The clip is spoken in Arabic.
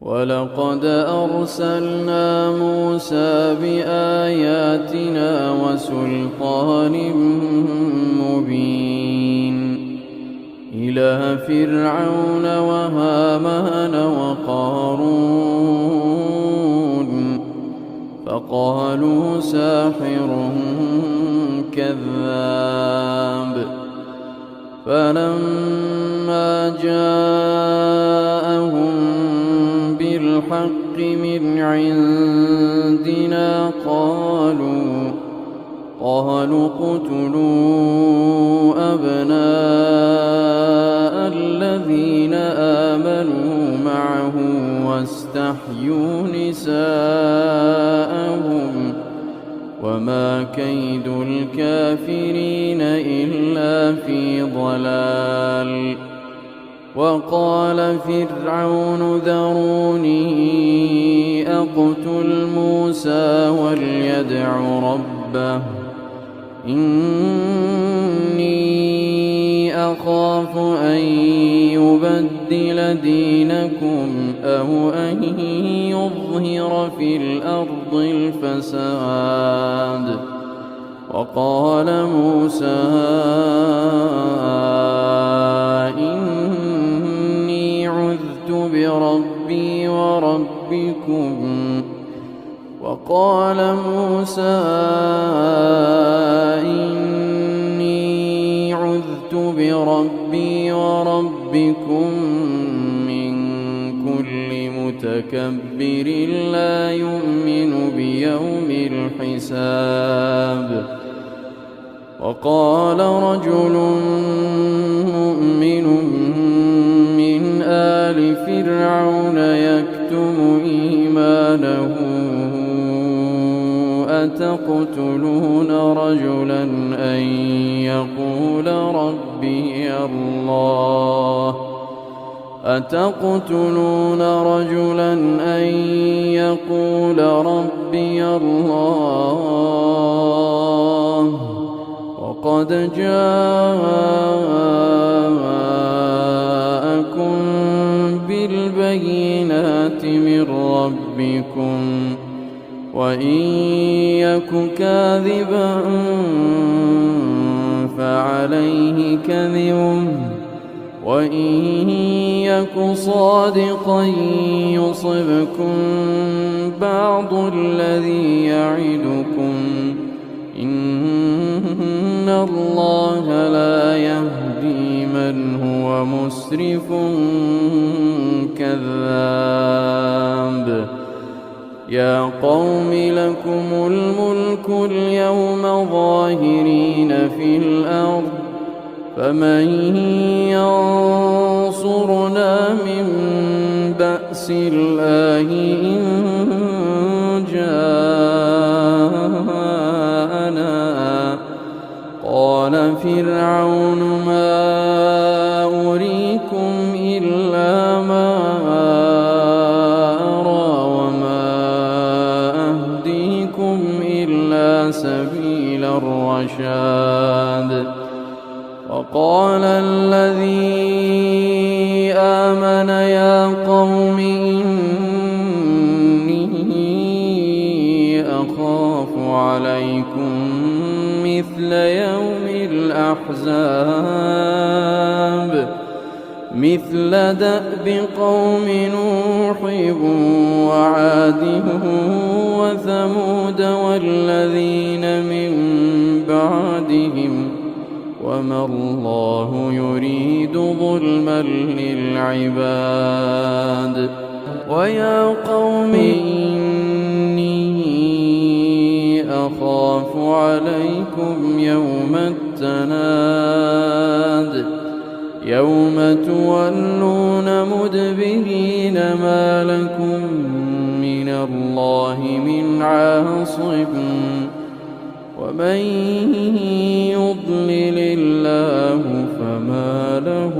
ولقد أرسلنا موسى بآياتنا وسلطان مبين إلى فرعون وهامان وقارون فقالوا ساحر كذاب. فلما جاءهم بالحق من عندنا قالوا اقتلوا أبناء الذين آمنوا معه واستحيوا نساءهم وما كيد الكافرين إلا في ضلال. وقال فرعون ذروني أقتل موسى وليدع ربه إني أخاف أن يبدل دينكم أو أن يظهر في الأرض الفساد. وقال موسى إني عذت بربي وربكم من كل متكبر لا يؤمن بيوم الحساب. وقال رجل مؤمن من آل فرعون يكتم إيمانه أتقتلون رجلا أن يقول ربي الله وقد جاءكم بالبينات من ربكم وإن يك كاذبا فعليه كذبه وإن يك صادقا يصبكم بعض الذي يعدكم إن الله لا يهدي من هو مسرف كذاب. يا قوم لكم الملك اليوم ظاهرين في الأرض فمن ينصرنا من بأس الله إن جاءنا. قال فرعون ما أريكم إلا ما أرى وما أهديكم إلا سبيل الرشاد. وقال الذي آمن يا قوم إني أخاف عليكم مثل يوم الأحزاب مثل دأب قوم نوح وعاد وثمود والذين من بعدهم وما الله يريد ظلما للعباد. ويا قوم إني أخاف عليكم يوم التناد يوم تولون مدبرين ما لكم من الله من عاصم ومن يضلل الله فما له